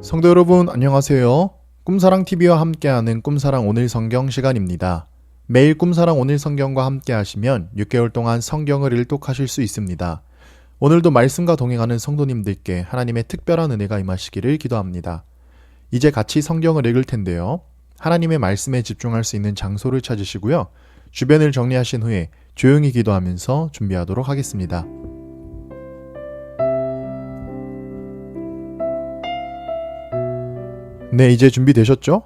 성도 여러분 안녕하세요. 꿈사랑TV와 함께하는 꿈사랑 오늘 성경 시간입니다. 매일 꿈사랑 오늘 성경과 함께 하시면 6개월 동안 성경을 일독하실 수 있습니다. 오늘도 말씀과 동행하는 성도님들께 하나님의 특별한 은혜가 임하시기를 기도합니다. 이제 같이 성경을 읽을 텐데요. 하나님의 말씀에 집중할 수 있는 장소를 찾으시고요. 주변을 정리하신 후에 조용히 기도하면서 준비하도록 하겠습니다. 네, 이제 준비되셨죠?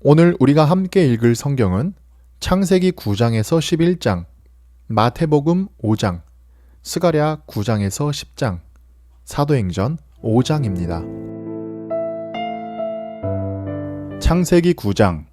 오늘 우리가 함께 읽을 성경은 창세기 9장에서 11장, 마태복음 5장, 스가랴 9장에서 10장, 사도행전 5장입니다. 창세기 9장.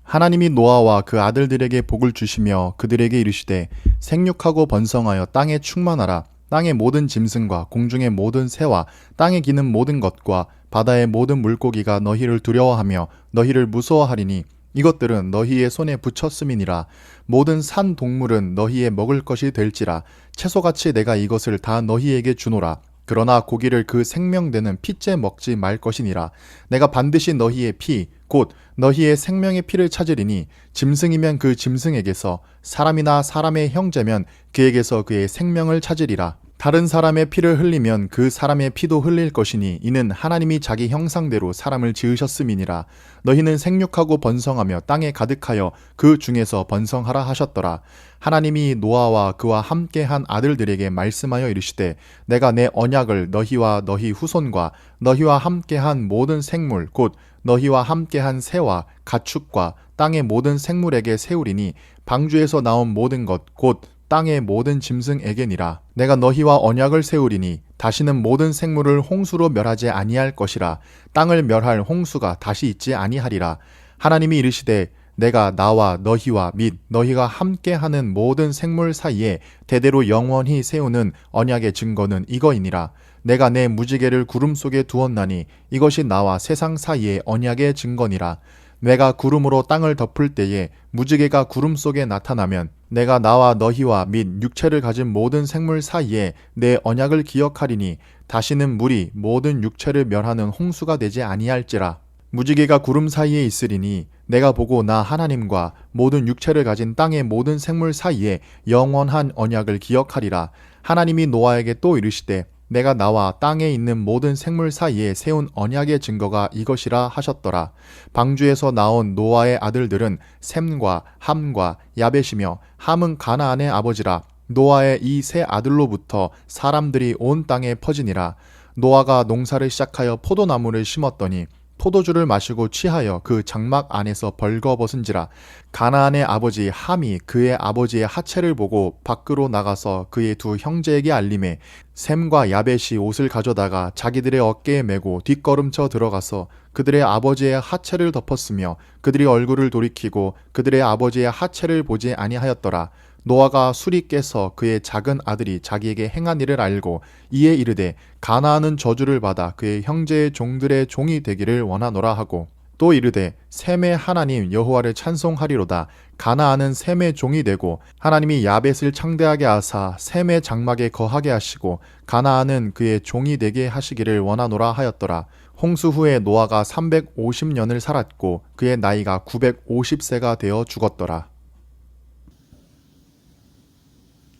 하나님이 노아와 그 아들들에게 복을 주시며 그들에게 이르시되 생육하고 번성하여 땅에 충만하라. 땅의 모든 짐승과 공중의 모든 새와 땅에 기는 모든 것과 바다의 모든 물고기가 너희를 두려워하며 너희를 무서워하리니 이것들은 너희의 손에 붙였음이니라. 모든 산 동물은 너희의 먹을 것이 될지라. 채소같이 내가 이것을 다 너희에게 주노라. 그러나 고기를 그 생명되는 피째 먹지 말 것이니라. 내가 반드시 너희의 피, 곧 너희의 생명의 피를 찾으리니 짐승이면 그 짐승에게서, 사람이나 사람의 형제면 그에게서 그의 생명을 찾으리라. 다른 사람의 피를 흘리면 그 사람의 피도 흘릴 것이니 이는 하나님이 자기 형상대로 사람을 지으셨음이니라. 너희는 생육하고 번성하며 땅에 가득하여 그 중에서 번성하라 하셨더라. 하나님이 노아와 그와 함께한 아들들에게 말씀하여 이르시되 내가 내 언약을 너희와 너희 후손과 너희와 함께한 모든 생물 곧 너희와 함께한 새와 가축과 땅의 모든 생물에게 세우리니 방주에서 나온 모든 것 곧 땅의 모든 짐승에게니라. 내가 너희와 언약을 세우리니 다시는 모든 생물을 홍수로 멸하지 아니할 것이라. 땅을 멸할 홍수가 다시 있지 아니하리라. 하나님이 이르시되 내가 나와 너희와 및 너희가 함께하는 모든 생물 사이에 대대로 영원히 세우는 언약의 증거는 이거이니라. 내가 내 무지개를 구름 속에 두었나니 이것이 나와 세상 사이의 언약의 증거니라. 내가 구름으로 땅을 덮을 때에 무지개가 구름 속에 나타나면 내가 나와 너희와 및 육체를 가진 모든 생물 사이에 내 언약을 기억하리니 다시는 물이 모든 육체를 멸하는 홍수가 되지 아니할지라. 무지개가 구름 사이에 있으리니 내가 보고 나 하나님과 모든 육체를 가진 땅의 모든 생물 사이에 영원한 언약을 기억하리라. 하나님이 노아에게 또 이르시되 내가 나와 땅에 있는 모든 생물 사이에 세운 언약의 증거가 이것이라 하셨더라. 방주에서 나온 노아의 아들들은 셈과 함과 야벳이며 함은 가나안의 아버지라. 노아의 이 세 아들로부터 사람들이 온 땅에 퍼지니라. 노아가 농사를 시작하여 포도나무를 심었더니 포도주를 마시고 취하여 그 장막 안에서 벌거벗은지라. 가나안의 아버지 함이 그의 아버지의 하체를 보고 밖으로 나가서 그의 두 형제에게 알림해 셈과 야벳이 옷을 가져다가 자기들의 어깨에 메고 뒷걸음쳐 들어가서 그들의 아버지의 하체를 덮었으며 그들이 얼굴을 돌이키고 그들의 아버지의 하체를 보지 아니하였더라. 노아가 술이 깨서 그의 작은 아들이 자기에게 행한 일을 알고 이에 이르되 가나안은 저주를 받아 그의 형제의 종들의 종이 되기를 원하노라 하고 또 이르되 셈의 하나님 여호와를 찬송하리로다. 가나안은 셈의 종이 되고 하나님이 야벳을 창대하게 하사 셈의 장막에 거하게 하시고 가나안은 그의 종이 되게 하시기를 원하노라 하였더라. 홍수 후에 노아가 350년을 살았고 그의 나이가 950세가 되어 죽었더라.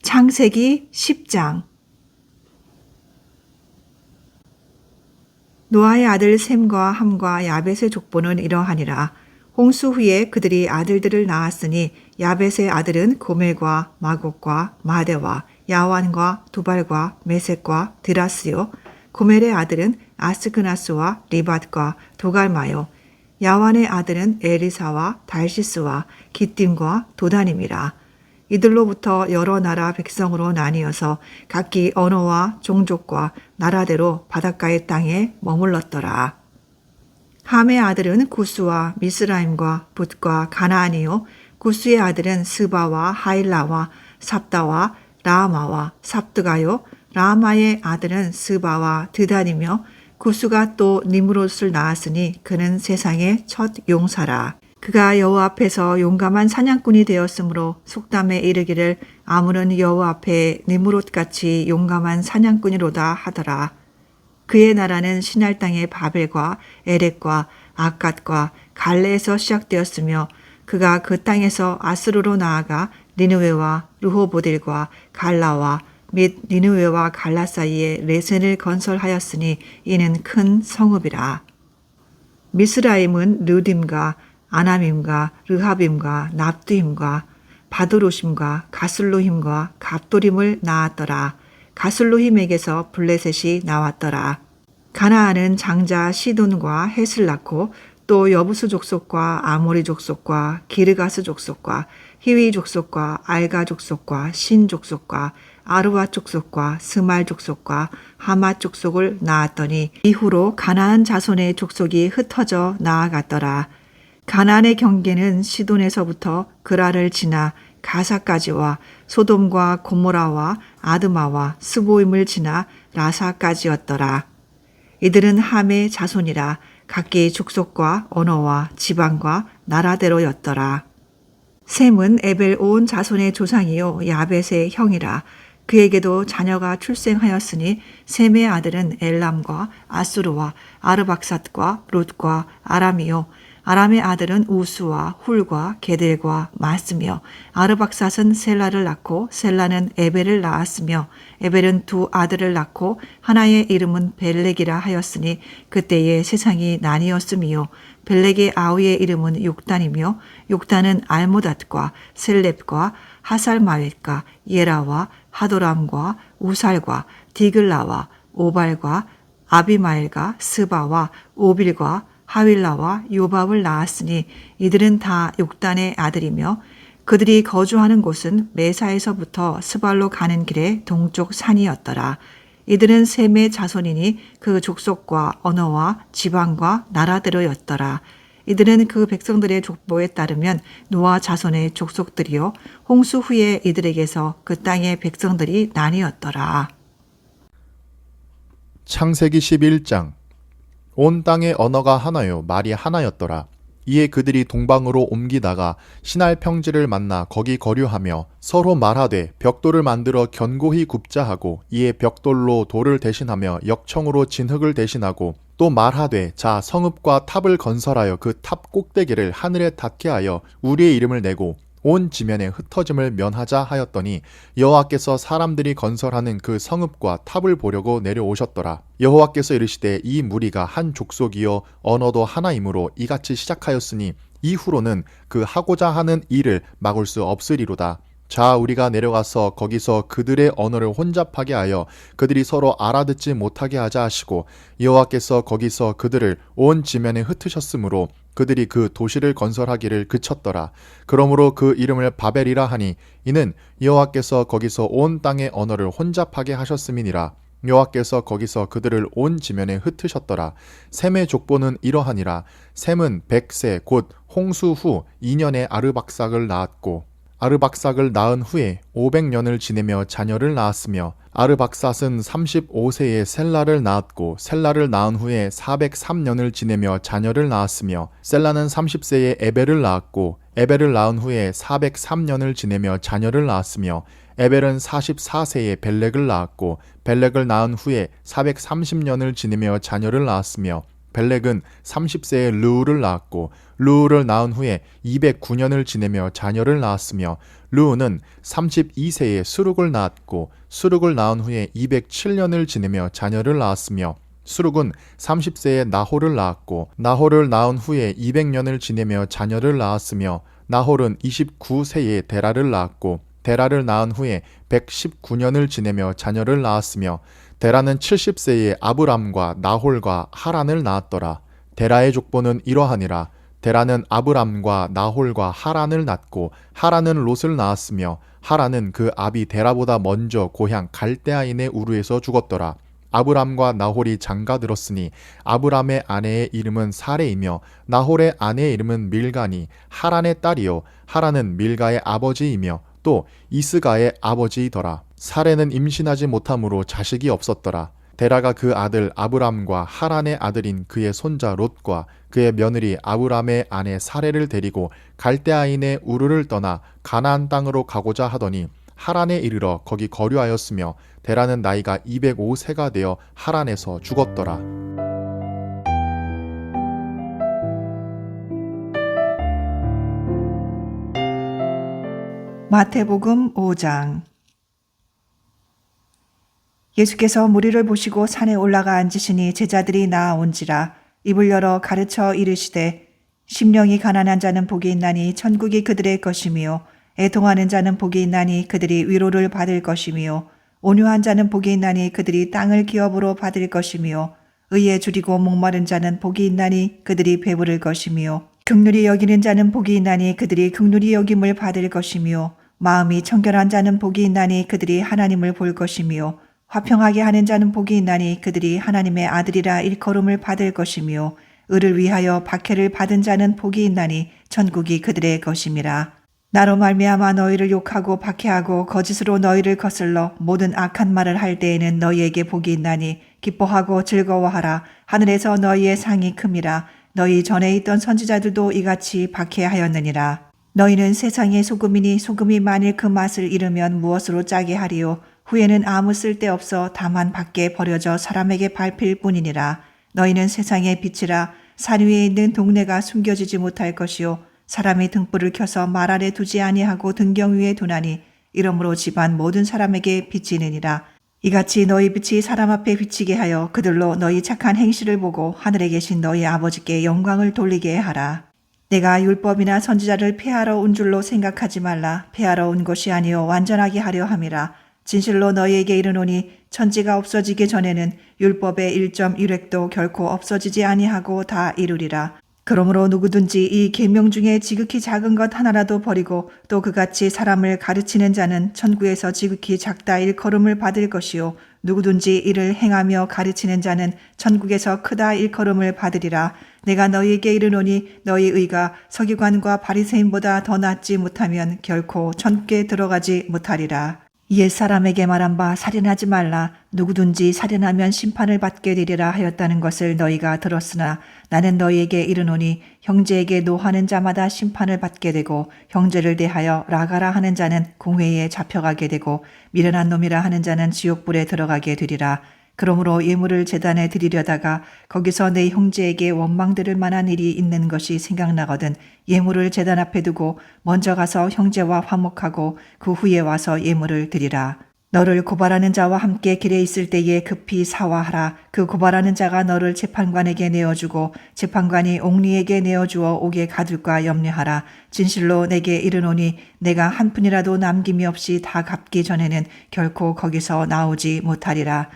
창세기 10장. 노아의 아들 셈과 함과 야벳의 족보는 이러하니라. 홍수 후에 그들이 아들들을 낳았으니 야벳의 아들은 고멜과 마곡과 마대와 야완과 두발과 메섹과 드라스요. 고멜의 아들은 아스크나스와 리밧과 도갈마요. 야완의 아들은 에리사와 달시스와 기띔과 도다님이라. 이들로부터 여러 나라 백성으로 나뉘어서 각기 언어와 종족과 나라대로 바닷가의 땅에 머물렀더라. 함의 아들은 구스와 미스라임과 붓과 가나안이요. 구스의 아들은 스바와 하일라와 삽다와 라마와 삽드가요. 라마의 아들은 스바와 드단이며 구스가 또 니므롯을 낳았으니 그는 세상의 첫 용사라. 그가 여호와 앞에서 용감한 사냥꾼이 되었으므로 속담에 이르기를 아무는 여호와 앞에 니므롯같이 용감한 사냥꾼이로다 하더라. 그의 나라는 시날 땅의 바벨과 에렉과 아갓과 갈레에서 시작되었으며 그가 그 땅에서 아스루로 나아가 니느웨와 르호보딜과 갈라와 및 니느웨와 갈라 사이에 레센을 건설하였으니 이는 큰 성읍이라. 미스라임은 르딤과 아나밈과 르하빔과 납두힘과 바드로심과 가슬로힘과 갑도림을 낳았더라. 가슬로힘에게서 블레셋이 나왔더라. 가나안은 장자 시돈과 헷을 낳고 또 여부스 족속과 아모리 족속과 기르가스 족속과 히위 족속과 알가 족속과 신 족속과 아르와 족속과 스말 족속과 하맛 족속을 낳았더니 이후로 가나안 자손의 족속이 흩어져 나아갔더라. 가나안의 경계는 시돈에서부터 그라를 지나 가사까지와 소돔과 고모라와 아드마와 스보임을 지나 라사까지였더라. 이들은 함의 자손이라 각기 족속과 언어와 지방과 나라대로였더라. 셈은 에벨 온 자손의 조상이요 야벳의 형이라. 그에게도 자녀가 출생하였으니 셈의 아들은 엘람과 아수르와 아르박삿과 롯과 아람이요 아람의 아들은 우스와 훌과 게델과 마스며 아르박삿은 셀라를 낳고 셀라는 에벨을 낳았으며 에벨은 두 아들을 낳고 하나의 이름은 벨렉이라 하였으니 그때에 세상이 나뉘었음이요 벨렉의 아우의 이름은 욕단이며 욕단은 알모닷과 셀렙과 하살마웻과 예라와 하도람과 우살과 디글라와 오발과 아비마엘과 스바와 오빌과 하윌라와 요밥을 낳았으니 이들은 다 욕단의 아들이며 그들이 거주하는 곳은 메사에서부터 스발로 가는 길의 동쪽 산이었더라. 이들은 셈의 자손이니 그 족속과 언어와 지방과 나라대로였더라. 이들은 그 백성들의 족보에 따르면 노아 자손의 족속들이요 홍수 후에 이들에게서 그 땅의 백성들이 나뉘었더라. 창세기 11장. 온 땅의 언어가 하나요 말이 하나였더라. 이에 그들이 동방으로 옮기다가 시날 평지를 만나 거기 거류하며 서로 말하되 벽돌을 만들어 견고히 굽자 하고 이에 벽돌로 돌을 대신하며 역청으로 진흙을 대신하고 또 말하되 자 성읍과 탑을 건설하여 그 탑 꼭대기를 하늘에 닿게 하여 우리의 이름을 내고 온 지면에 흩어짐을 면하자 하였더니 여호와께서 사람들이 건설하는 그 성읍과 탑을 보려고 내려오셨더라. 여호와께서 이르시되 이 무리가 한 족속이요 언어도 하나이므로 이같이 시작하였으니 이후로는 그 하고자 하는 일을 막을 수 없으리로다. 자 우리가 내려가서 거기서 그들의 언어를 혼잡하게 하여 그들이 서로 알아듣지 못하게 하자 하시고 여호와께서 거기서 그들을 온 지면에 흩으셨으므로 그들이 그 도시를 건설하기를 그쳤더라. 그러므로 그 이름을 바벨이라 하니 이는 여호와께서 거기서 온 땅의 언어를 혼잡하게 하셨음이니라. 여호와께서 거기서 그들을 온 지면에 흩으셨더라. 셈의 족보는 이러하니라. 셈은 100세 곧 홍수 후 2년에 아르박삭을 낳았고 아르박삭을 낳은 후에 500년을 지내며 자녀를 낳았으며 아르박삿은 35세에 셀라를 낳았고 셀라를 낳은 후에 403년을 지내며 자녀를 낳았으며 셀라는 30세에 에벨을 낳았고 에벨을 낳은 후에 403년을 지내며 자녀를 낳았으며 에벨은 44세에 벨렉을 낳았고 벨렉을 낳은 후에 430년을 지내며 자녀를 낳았으며 벨렉은 30세에 르우를 낳았고 르우를 낳은 후에 209년을 지내며 자녀를 낳았으며 르우는 32세에 수룩을 낳았고 수룩을 낳은 후에 207년을 지내며 자녀를 낳았으며 수룩은 30세에 나홀을 낳았고 나홀을 낳은 후에 200년을 지내며 자녀를 낳았으며 나홀은 29세에 데라를 낳았고 데라를 낳은 후에 119년을 지내며 자녀를 낳았으며 데라는 70세에 아브람과 나홀과 하란을 낳았더라. 데라의 족보는 이러하니라. 데라는 아브람과 나홀과 하란을 낳고 하란은 롯을 낳았으며 하란은 그 아비 데라보다 먼저 고향 갈대아인의 우르에서 죽었더라. 아브람과 나홀이 장가들었으니 아브람의 아내의 이름은 사레이며 나홀의 아내의 이름은 밀가니 하란의 딸이요 하란은 밀가의 아버지이며 또 이스가의 아버지이더라. 사레는 임신하지 못함으로 자식이 없었더라. 데라가 그 아들 아브람과 하란의 아들인 그의 손자 롯과 그의 며느리 아브람의 아내 사레를 데리고 갈대아인의 우르를 떠나 가나안 땅으로 가고자 하더니 하란에 이르러 거기 거류하였으며 데라는 나이가 205세가 되어 하란에서 죽었더라. 마태복음 5장. 예수께서 무리를 보시고 산에 올라가 앉으시니 제자들이 나아온지라. 입을 열어 가르쳐 이르시되 심령이 가난한 자는 복이 있나니 천국이 그들의 것이며 애통하는 자는 복이 있나니 그들이 위로를 받을 것이며 온유한 자는 복이 있나니 그들이 땅을 기업으로 받을 것이며 의에 줄이고 목마른 자는 복이 있나니 그들이 배부를 것이며 긍휼히 여기는 자는 복이 있나니 그들이 긍휼히 여김을 받을 것이며 마음이 청결한 자는 복이 있나니 그들이 하나님을 볼 것이며 화평하게 하는 자는 복이 있나니 그들이 하나님의 아들이라 일컬음을 받을 것이며 의를 위하여 박해를 받은 자는 복이 있나니 천국이 그들의 것임이라. 나로 말미암아 너희를 욕하고 박해하고 거짓으로 너희를 거슬러 모든 악한 말을 할 때에는 너희에게 복이 있나니 기뻐하고 즐거워하라. 하늘에서 너희의 상이 큼이라. 너희 전에 있던 선지자들도 이같이 박해하였느니라. 너희는 세상의 소금이니 소금이 만일 그 맛을 잃으면 무엇으로 짜게 하리요. 후에는 아무 쓸데없어 다만 밖에 버려져 사람에게 밟힐 뿐이니라. 너희는 세상의 빛이라. 산 위에 있는 동네가 숨겨지지 못할 것이요 사람이 등불을 켜서 말 아래 두지 아니하고 등경 위에 두나니 이러므로 집안 모든 사람에게 비치느니라. 이같이 너희 빛이 사람 앞에 비치게 하여 그들로 너희 착한 행실을 보고 하늘에 계신 너희 아버지께 영광을 돌리게 하라. 내가 율법이나 선지자를 폐하러 온 줄로 생각하지 말라. 폐하러 온 것이 아니요 완전하게 하려 함이라. 진실로 너희에게 이르노니 천지가 없어지기 전에는 율법의 1.1획도 결코 없어지지 아니하고 다 이루리라. 그러므로 누구든지 이 계명 중에 지극히 작은 것 하나라도 버리고 또 그같이 사람을 가르치는 자는 천국에서 지극히 작다 일컬음을 받을 것이요 누구든지 이를 행하며 가르치는 자는 천국에서 크다 일컬음을 받으리라. 내가 너희에게 이르노니 너희 의가 서기관과 바리새인보다 더 낫지 못하면 결코 천국에 들어가지 못하리라. 옛 사람에게 말한 바 살인하지 말라. 누구든지 살인하면 심판을 받게 되리라 하였다는 것을 너희가 들었으나 나는 너희에게 이르노니 형제에게 노하는 자마다 심판을 받게 되고 형제를 대하여 라가라 하는 자는 공회에 잡혀가게 되고 미련한 놈이라 하는 자는 지옥불에 들어가게 되리라. 그러므로 예물을 제단에 드리려다가 거기서 내 형제에게 원망 들을 만한 일이 있는 것이 생각나거든 예물을 제단 앞에 두고 먼저 가서 형제와 화목하고 그 후에 와서 예물을 드리라. 너를 고발하는 자와 함께 길에 있을 때에 급히 사화하라. 그 고발하는 자가 너를 재판관에게 내어주고 재판관이 옥리에게 내어주어 옥에 가둘까 염려하라. 진실로 내게 이르노니 내가 한 푼이라도 남김이 없이 다 갚기 전에는 결코 거기서 나오지 못하리라.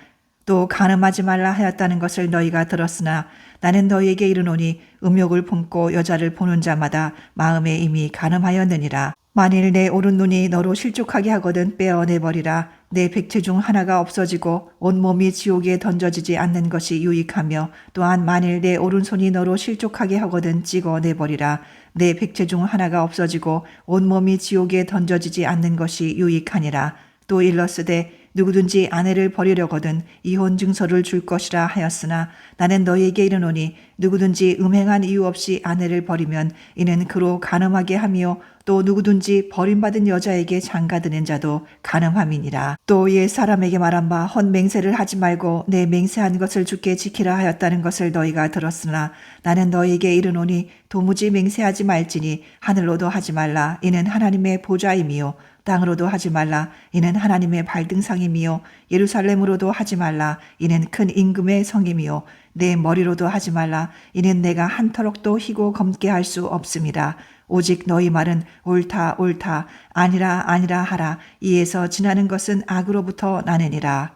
또 간음하지 말라 하였다는 것을 너희가 들었으나 나는 너희에게 이르노니 음욕을 품고 여자를 보는 자마다 마음에 이미 간음하였느니라. 만일 내 오른눈이 너로 실족하게 하거든 빼어내버리라. 내 백체 중 하나가 없어지고 온몸이 지옥에 던져지지 않는 것이 유익하며 또한 만일 내 오른손이 너로 실족하게 하거든 찍어내버리라. 내 백체 중 하나가 없어지고 온몸이 지옥에 던져지지 않는 것이 유익하니라. 또 일러스되 누구든지 아내를 버리려거든 이혼 증서를 줄 것이라 하였으나 나는 너희에게 이르노니 누구든지 음행한 이유 없이 아내를 버리면 이는 그로 간음하게 하며 또 누구든지 버림받은 여자에게 장가드는 자도 간음함이니라. 또 옛 사람에게 말한 바 헛맹세를 하지 말고 내 맹세한 것을 주께 지키라 하였다는 것을 너희가 들었으나 나는 너희에게 이르노니 도무지 맹세하지 말지니 하늘로도 하지 말라. 이는 하나님의 보좌임이요 땅으로도 하지 말라. 이는 하나님의 발등상이며 예루살렘으로도 하지 말라. 이는 큰 임금의 성이며 내 머리로도 하지 말라. 이는 내가 한 터럭도 희고 검게 할 수 없음이라. 오직 너희 말은 옳다 옳다 아니라 아니라 하라. 이에서 지나는 것은 악으로부터 나느니라.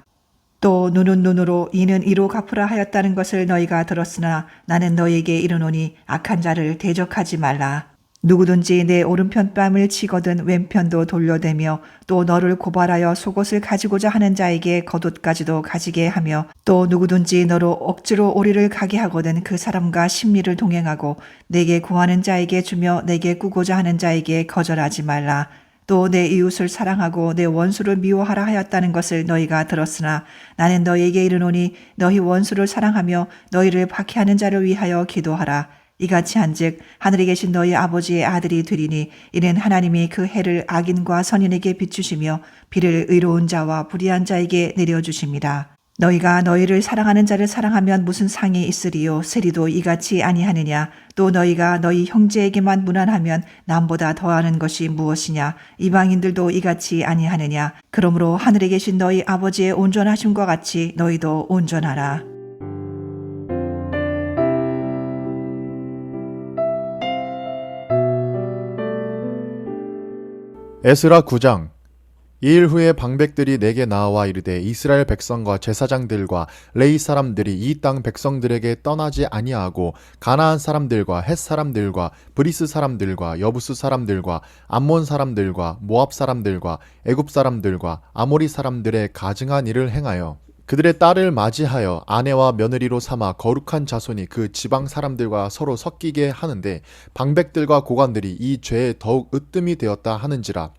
또 눈은 눈으로 이는 이로 갚으라 하였다는 것을 너희가 들었으나 나는 너희에게 이르노니 악한 자를 대적하지 말라. 누구든지 내 오른편 뺨을 치거든 왼편도 돌려대며 또 너를 고발하여 속옷을 가지고자 하는 자에게 겉옷까지도 가지게 하며 또 누구든지 너로 억지로 오리를 가게 하거든 그 사람과 심리를 동행하고 내게 구하는 자에게 주며 내게 꾸고자 하는 자에게 거절하지 말라. 또 내 이웃을 사랑하고 내 원수를 미워하라 하였다는 것을 너희가 들었으나 나는 너희에게 이르노니 너희 원수를 사랑하며 너희를 박해하는 자를 위하여 기도하라. 이같이 한즉 하늘에 계신 너희 아버지의 아들이 되리니 이는 하나님이 그 해를 악인과 선인에게 비추시며 비를 의로운 자와 불의한 자에게 내려주십니다. 너희가 너희를 사랑하는 자를 사랑하면 무슨 상이 있으리요. 세리도 이같이 아니하느냐. 또 너희가 너희 형제에게만 무난하면 남보다 더하는 것이 무엇이냐. 이방인들도 이같이 아니하느냐. 그러므로 하늘에 계신 너희 아버지의 온전하심과 같이 너희도 온전하라. 에스라 9장. 이일 후에 방백들이 내게 나와 이르되 이스라엘 백성과 제사장들과 레위 사람들이 이 땅 백성들에게 떠나지 아니하고 가나안 사람들과 헷 사람들과 브리스 사람들과 여부스 사람들과 암몬 사람들과 모압 사람들과 애굽 사람들과 아모리 사람들의 가증한 일을 행하여 그들의 딸을 맞이하여 아내와 며느리로 삼아 거룩한 자손이 그 지방 사람들과 서로 섞이게 하는데 방백들과 고관들이 이 죄에 더욱 으뜸이 되었다 하는지라.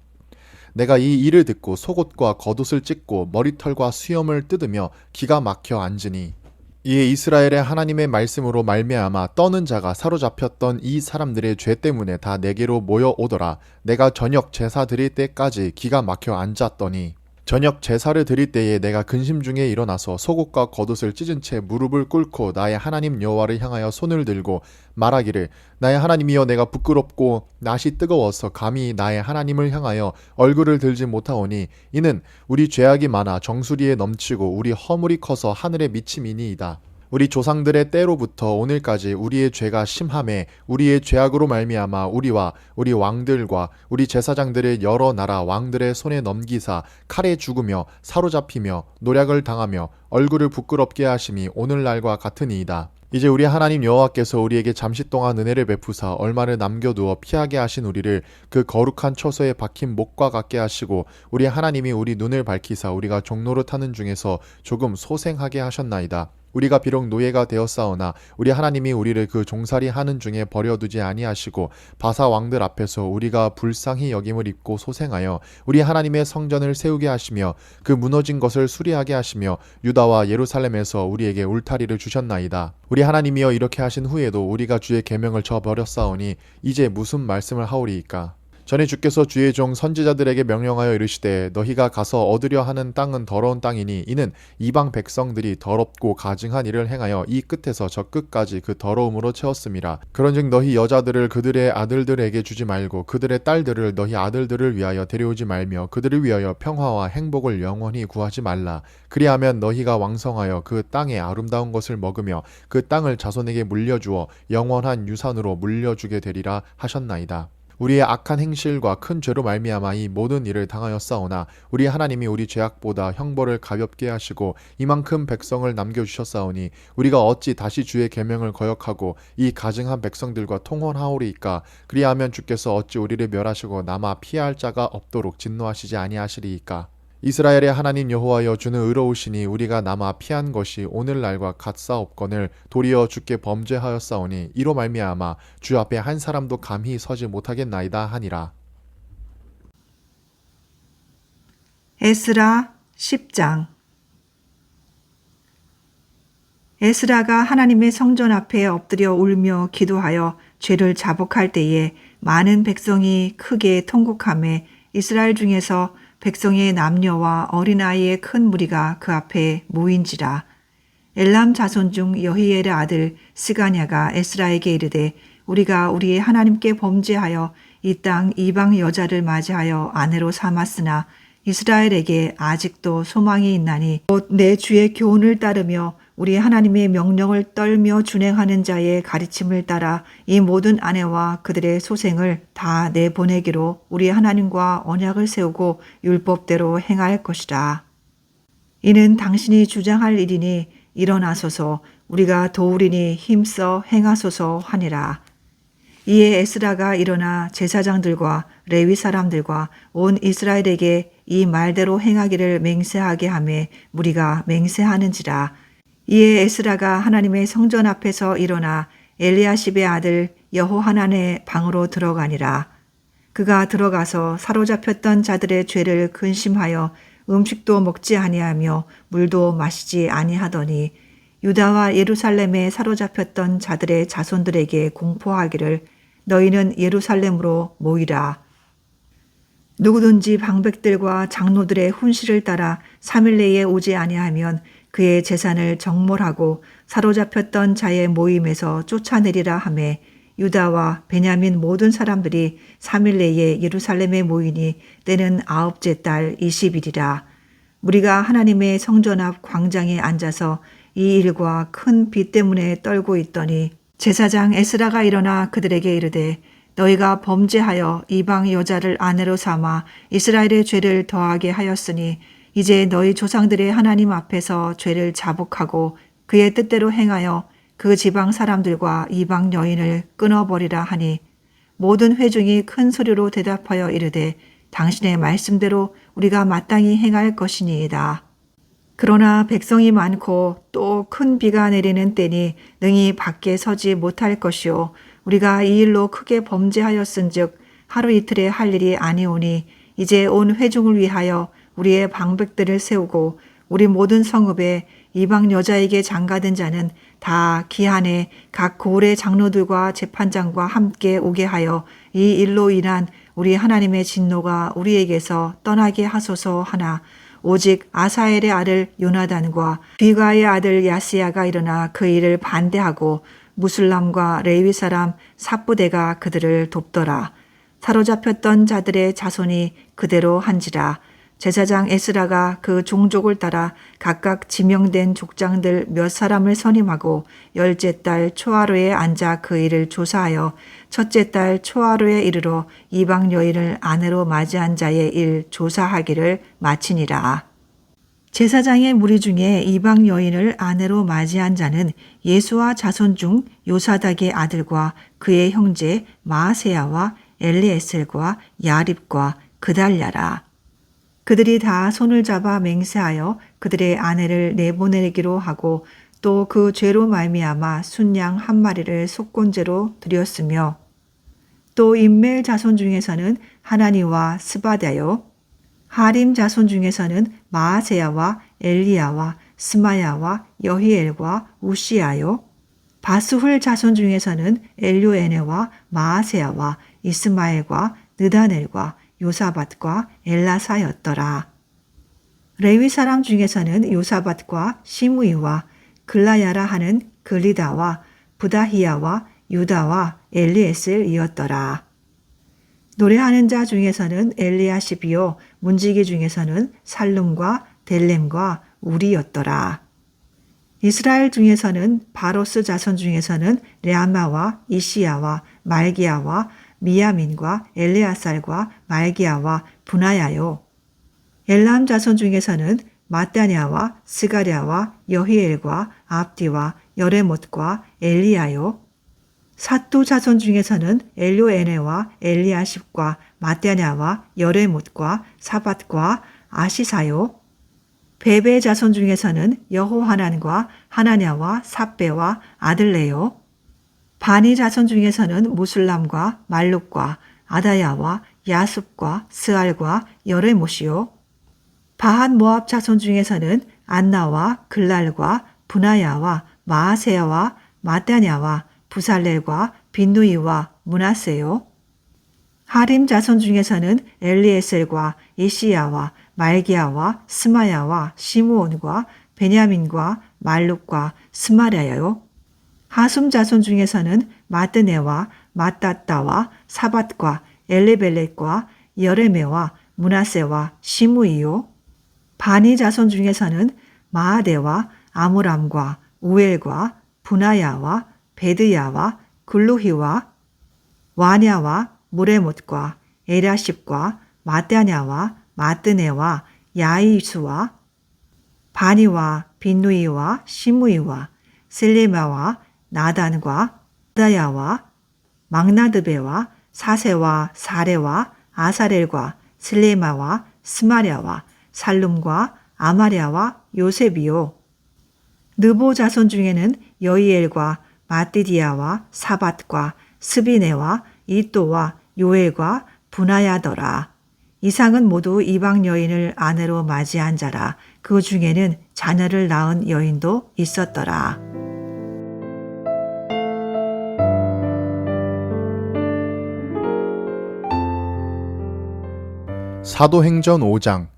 내가 이 일을 듣고 속옷과 겉옷을 찢고 머리털과 수염을 뜯으며 기가 막혀 앉으니 이에 이스라엘의 하나님의 말씀으로 말미암아 떠는 자가 사로잡혔던 이 사람들의 죄 때문에 다 내게로 모여오더라. 내가 저녁 제사 드릴 때까지 기가 막혀 앉았더니 저녁 제사를 드릴 때에 내가 근심 중에 일어나서 속옷과 겉옷을 찢은 채 무릎을 꿇고 나의 하나님 여호와를 향하여 손을 들고 말하기를 나의 하나님이여 내가 부끄럽고 낯이 뜨거워서 감히 나의 하나님을 향하여 얼굴을 들지 못하오니 이는 우리 죄악이 많아 정수리에 넘치고 우리 허물이 커서 하늘에 미침이니이다. 우리 조상들의 때로부터 오늘까지 우리의 죄가 심하매 우리의 죄악으로 말미암아 우리와 우리 왕들과 우리 제사장들을 여러 나라 왕들의 손에 넘기사 칼에 죽으며 사로잡히며 노략을 당하며 얼굴을 부끄럽게 하심이 오늘날과 같으니이다. 이제 우리 하나님 여호와께서 우리에게 잠시 동안 은혜를 베푸사 얼마를 남겨두어 피하게 하신 우리를 그 거룩한 처소에 박힌 목과 같게 하시고 우리 하나님이 우리 눈을 밝히사 우리가 종노릇하는 중에서 조금 소생하게 하셨나이다. 우리가 비록 노예가 되었사오나 우리 하나님이 우리를 그 종살이 하는 중에 버려두지 아니하시고 바사 왕들 앞에서 우리가 불쌍히 여김을 입고 소생하여 우리 하나님의 성전을 세우게 하시며 그 무너진 것을 수리하게 하시며 유다와 예루살렘에서 우리에게 울타리를 주셨나이다. 우리 하나님이여 이렇게 하신 후에도 우리가 주의 계명을 저버렸사오니 이제 무슨 말씀을 하오리이까. 전에 주께서 주의 종 선지자들에게 명령하여 이르시되 너희가 가서 얻으려 하는 땅은 더러운 땅이니 이는 이방 백성들이 더럽고 가증한 일을 행하여 이 끝에서 저 끝까지 그 더러움으로 채웠음이라. 그런즉 너희 여자들을 그들의 아들들에게 주지 말고 그들의 딸들을 너희 아들들을 위하여 데려오지 말며 그들을 위하여 평화와 행복을 영원히 구하지 말라. 그리하면 너희가 왕성하여 그 땅의 아름다운 것을 먹으며 그 땅을 자손에게 물려주어 영원한 유산으로 물려주게 되리라 하셨나이다. 우리의 악한 행실과 큰 죄로 말미암아 이 모든 일을 당하였사오나 우리 하나님이 우리 죄악보다 형벌을 가볍게 하시고 이만큼 백성을 남겨주셨사오니 우리가 어찌 다시 주의 계명을 거역하고 이 가증한 백성들과 통혼하오리이까. 그리하면 주께서 어찌 우리를 멸하시고 남아 피할 자가 없도록 진노하시지 아니하시리이까. 이스라엘의 하나님 여호와여 주는 의로우시니 우리가 남아 피한 것이 오늘날과 같사옵거늘 도리어 주께 범죄하였사오니 이로 말미암아 주 앞에 한 사람도 감히 서지 못하겠나이다 하니라. 에스라 10장. 에스라가 하나님의 성전 앞에 엎드려 울며 기도하여 죄를 자복할 때에 많은 백성이 크게 통곡하며 이스라엘 중에서 백성의 남녀와 어린아이의 큰 무리가 그 앞에 모인지라. 엘람 자손 중 여히엘의 아들 스가냐가 에스라에게 이르되 우리가 우리의 하나님께 범죄하여 이 땅 이방 여자를 맞이하여 아내로 삼았으나 이스라엘에게 아직도 소망이 있나니 곧 내 주의 교훈을 따르며 우리 하나님의 명령을 떨며 준행하는 자의 가르침을 따라 이 모든 아내와 그들의 소생을 다 내보내기로 우리 하나님과 언약을 세우고 율법대로 행할 것이라. 이는 당신이 주장할 일이니 일어나소서 우리가 도우리니 힘써 행하소서 하니라. 이에 에스라가 일어나 제사장들과 레위 사람들과 온 이스라엘에게 이 말대로 행하기를 맹세하게 하며 무리가 맹세하는지라. 이에 에스라가 하나님의 성전 앞에서 일어나 엘리야십의 아들 여호하난의 방으로 들어가니라. 그가 들어가서 사로잡혔던 자들의 죄를 근심하여 음식도 먹지 아니하며 물도 마시지 아니하더니 유다와 예루살렘에 사로잡혔던 자들의 자손들에게 공포하기를 너희는 예루살렘으로 모이라. 누구든지 방백들과 장로들의 훈시를 따라 3일 내에 오지 아니하면 그의 재산을 정몰하고 사로잡혔던 자의 모임에서 쫓아내리라 하매 유다와 베냐민 모든 사람들이 3일 내에 예루살렘에 모이니 때는 9째 달 20일이라. 무리가 하나님의 성전 앞 광장에 앉아서 이 일과 큰 비 때문에 떨고 있더니 제사장 에스라가 일어나 그들에게 이르되 너희가 범죄하여 이방 여자를 아내로 삼아 이스라엘의 죄를 더하게 하였으니 이제 너희 조상들의 하나님 앞에서 죄를 자복하고 그의 뜻대로 행하여 그 지방 사람들과 이방 여인을 끊어버리라 하니 모든 회중이 큰 소리로 대답하여 이르되 당신의 말씀대로 우리가 마땅히 행할 것이니이다. 그러나 백성이 많고 또 큰 비가 내리는 때니 능히 밖에 서지 못할 것이요 우리가 이 일로 크게 범죄하였은즉 하루 이틀에 할 일이 아니오니 이제 온 회중을 위하여 우리의 방백들을 세우고 우리 모든 성읍에 이방 여자에게 장가든 자는 다 기한에 각 고을의 장로들과 재판장과 함께 오게 하여 이 일로 인한 우리 하나님의 진노가 우리에게서 떠나게 하소서 하나 오직 아사엘의 아들 요나단과 비가의 아들 야스야가 일어나 그 일을 반대하고 무슬람과 레위 사람 삽부대가 그들을 돕더라. 사로잡혔던 자들의 자손이 그대로 한지라. 제사장 에스라가 그 종족을 따라 각각 지명된 족장들 몇 사람을 선임하고 10째 달 초하루에 앉아 그 일을 조사하여 첫째 달 초하루에 이르러 이방 여인을 아내로 맞이한 자의 일 조사하기를 마치니라. 제사장의 무리 중에 이방 여인을 아내로 맞이한 자는 예수와 자손 중 요사닥의 아들과 그의 형제 마아세야와 엘리에셀과 야립과 그달랴라. 그들이 다 손을 잡아 맹세하여 그들의 아내를 내보내기로 하고 또 그 죄로 말미암아 순양 한 마리를 속건제로 드렸으며 또 임멜 자손 중에서는 하나니와 스바다요 하림 자손 중에서는 마아세야와 엘리야와 스마야와 여히엘과 우시야요 바스훌 자손 중에서는 엘요에네와 마아세야와 이스마엘과 느다넬과 요사밧과 엘라사였더라. 레위 사람 중에서는 요사밧과 시므이와 글라야라 하는 글리다와 부다히야와 유다와 엘리에셀이었더라. 노래하는 자 중에서는 엘리야십이요 문지기 중에서는 살룸과 델렘과 우리였더라. 이스라엘 중에서는 바로스 자손 중에서는 레아마와 이시야와 말기야와 미야민과 엘레아살과 말기야와 분하야요. 엘람 자손 중에서는 마따냐와 스가랴와 여히엘과 압디와 여레못과 엘리야요. 사또 자손 중에서는 엘요에네와 엘리아십과 마따냐와 여레못과 사밧과 아시사요. 베베 자손 중에서는 여호하난과 하나냐와 삽베와 아들레요. 바니 자손 중에서는 무슬람과 말룩과 아다야와 야습과 스알과 여레못이요. 바핫 모압 자손 중에서는 안나와 글랄과 분하야와 마아세야와 마따냐와 부살렐과 빈누이와 문하세요. 하림 자손 중에서는 엘리에셀과 이시야와 말기야와 스마야와 시므온과 베냐민과 말룩과 스마랴요. 하숨 자손 중에서는 마뜨네와 마따따와 사밧과 엘레벨렛과 여레메와 문하세와 시므이요. 바니 자손 중에서는 마아데와 아므람과 우엘과 분하야와 베드야와 글루히와 와냐와 무레못과 에라십과 마따냐와 마뜨네와 야이수와 바니와 빈누이와 시므이와 셀레마와 나단과 다야와 막나드베와 사세와 사레와 아사렐과 슬레마와 스마랴와 살룸과 아마랴와 요셉이요. 느보 자손 중에는 여이엘과 마띠디야와 사밧과 스비네와 이또와 요엘과 분하야더라. 이상은 모두 이방 여인을 아내로 맞이한 자라. 그 중에는 자녀를 낳은 여인도 있었더라. 사도행전 5장.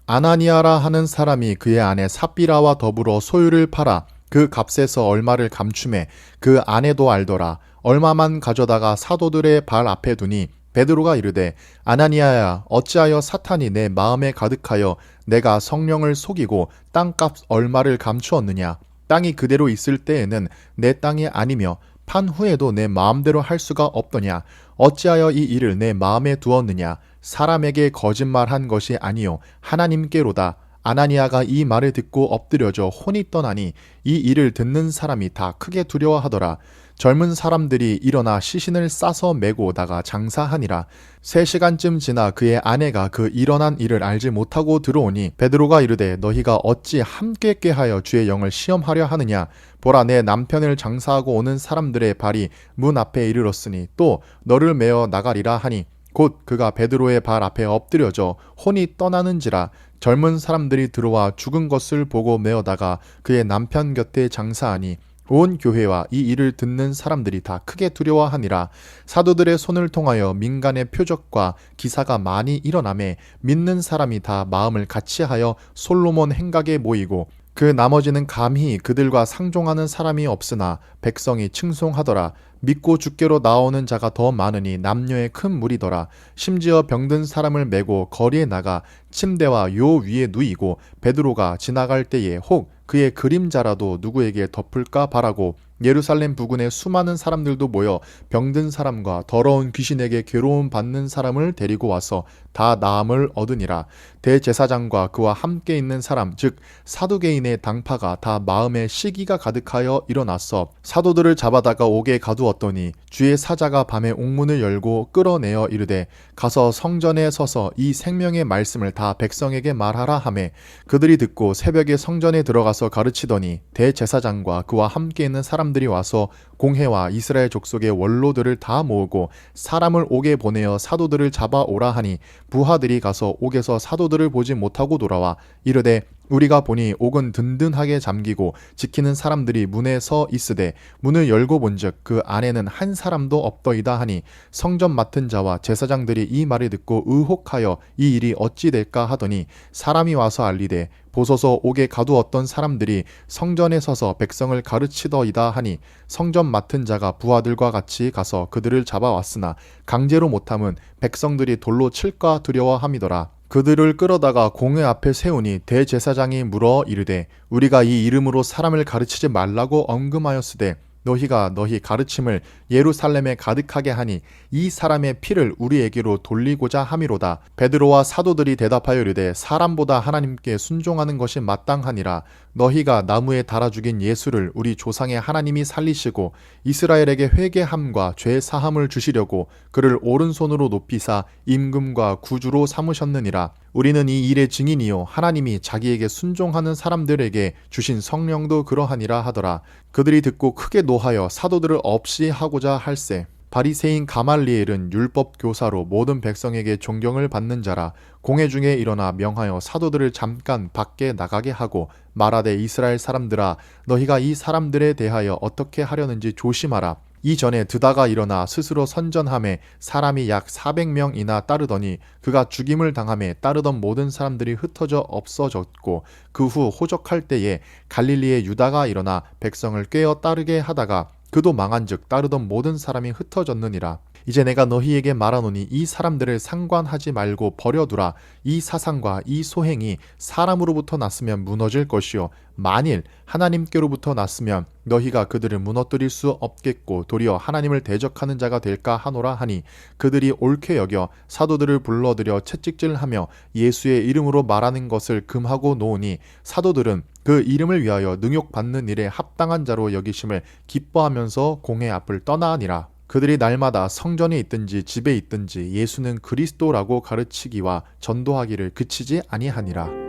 아나니아라 하는 사람이 그의 아내 삽비라와 더불어 소유를 팔아 그 값에서 얼마를 감춤해 그 아내도 알더라. 얼마만 가져다가 사도들의 발 앞에 두니 베드로가 이르되 아나니아야 어찌하여 사탄이 내 마음에 가득하여 내가 성령을 속이고 땅값 얼마를 감추었느냐. 땅이 그대로 있을 때에는 내 땅이 아니며 판 후에도 내 마음대로 할 수가 없더냐. 어찌하여 이 일을 내 마음에 두었느냐. 사람에게 거짓말한 것이 아니요 하나님께로다. 아나니아가 이 말을 듣고 엎드려져 혼이 떠나니 이 일을 듣는 사람이 다 크게 두려워하더라. 젊은 사람들이 일어나 시신을 싸서 메고 나가 장사하니라. 3시간쯤 지나 그의 아내가 그 일어난 일을 알지 못하고 들어오니 베드로가 이르되 너희가 어찌 함께 꾀하여 주의 영을 시험하려 하느냐. 보라 내 남편을 장사하고 오는 사람들의 발이 문 앞에 이르렀으니 또 너를 메어 나가리라 하니 곧 그가 베드로의 발 앞에 엎드려져 혼이 떠나는지라. 젊은 사람들이 들어와 죽은 것을 보고 메어다가 그의 남편 곁에 장사하니 온 교회와 이 일을 듣는 사람들이 다 크게 두려워하니라. 사도들의 손을 통하여 민간의 표적과 기사가 많이 일어나매 믿는 사람이 다 마음을 같이하여 솔로몬 행각에 모이고 그 나머지는 감히 그들과 상종하는 사람이 없으나 백성이 칭송하더라. 믿고 주께로 나오는 자가 더 많으니 남녀의 큰 무리더라. 심지어 병든 사람을 메고 거리에 나가 침대와 요 위에 누이고 베드로가 지나갈 때에 혹 그의 그림자라도 누구에게 덮을까 바라고 예루살렘 부근에 수많은 사람들도 모여 병든 사람과 더러운 귀신에게 괴로움 받는 사람을 데리고 와서 다 나음을 얻으니라. 대제사장과 그와 함께 있는 사람 즉 사두개인의 당파가 다 마음에 시기가 가득하여 일어났어 사도들을 잡아다가 옥에 가두었더니 주의 사자가 밤에 옥문을 열고 끌어내어 이르되 가서 성전에 서서 이 생명의 말씀을 다 백성에게 말하라 하매 그들이 듣고 새벽에 성전에 들어가서 가르치더니 대제사장과 그와 함께 있는 사람들이 와서 공회와 이스라엘 족속의 원로들을 다 모으고 사람을 옥에 보내어 사도들을 잡아오라 하니 부하들이 가서 옥에서 사도들을 보지 못하고 돌아와 이르되 우리가 보니 옥은 든든하게 잠기고 지키는 사람들이 문에 서 있으되 문을 열고 본즉 그 안에는 한 사람도 없더이다 하니 성전 맡은 자와 제사장들이 이 말을 듣고 의혹하여 이 일이 어찌 될까 하더니 사람이 와서 알리되 보소서 옥에 가두었던 사람들이 성전에 서서 백성을 가르치더이다 하니 성전 맡은 자가 부하들과 같이 가서 그들을 잡아왔으나 강제로 못함은 백성들이 돌로 칠까 두려워함이더라. 그들을 끌어다가 공회 앞에 세우니 대제사장이 물어 이르되 우리가 이 이름으로 사람을 가르치지 말라고 언금하였으되 너희가 너희 가르침을 예루살렘에 가득하게 하니 이 사람의 피를 우리에게로 돌리고자 함이로다. 베드로와 사도들이 대답하여 이르되 사람보다 하나님께 순종하는 것이 마땅하니라. 너희가 나무에 달아 죽인 예수를 우리 조상의 하나님이 살리시고 이스라엘에게 회개함과 죄 사함을 주시려고 그를 오른손으로 높이사 임금과 구주로 삼으셨느니라. 우리는 이 일의 증인이요 하나님이 자기에게 순종하는 사람들에게 주신 성령도 그러하니라 하더라. 그들이 듣고 크게 노하여 사도들을 없이 하고자 할세. 바리새인 가말리엘은 율법 교사로 모든 백성에게 존경을 받는 자라. 공회 중에 일어나 명하여 사도들을 잠깐 밖에 나가게 하고 말하되 이스라엘 사람들아 너희가 이 사람들에 대하여 어떻게 하려는지 조심하라. 이전에 드다가 일어나 스스로 선전함에 사람이 약 400명이나 따르더니 그가 죽임을 당함에 따르던 모든 사람들이 흩어져 없어졌고 그 후 호적할 때에 갈릴리의 유다가 일어나 백성을 꿰어 따르게 하다가 그도 망한즉 따르던 모든 사람이 흩어졌느니라. 이제 내가 너희에게 말하노니 이 사람들을 상관하지 말고 버려두라. 이 사상과 이 소행이 사람으로부터 났으면 무너질 것이요 만일 하나님께로부터 났으면 너희가 그들을 무너뜨릴 수 없겠고 도리어 하나님을 대적하는 자가 될까 하노라 하니 그들이 옳게 여겨 사도들을 불러들여 채찍질하며 예수의 이름으로 말하는 것을 금하고 놓으니 사도들은 그 이름을 위하여 능욕받는 일에 합당한 자로 여기심을 기뻐하면서 공회 앞을 떠나니라. 그들이 날마다 성전에 있든지 집에 있든지 예수는 그리스도라고 가르치기와 전도하기를 그치지 아니하니라.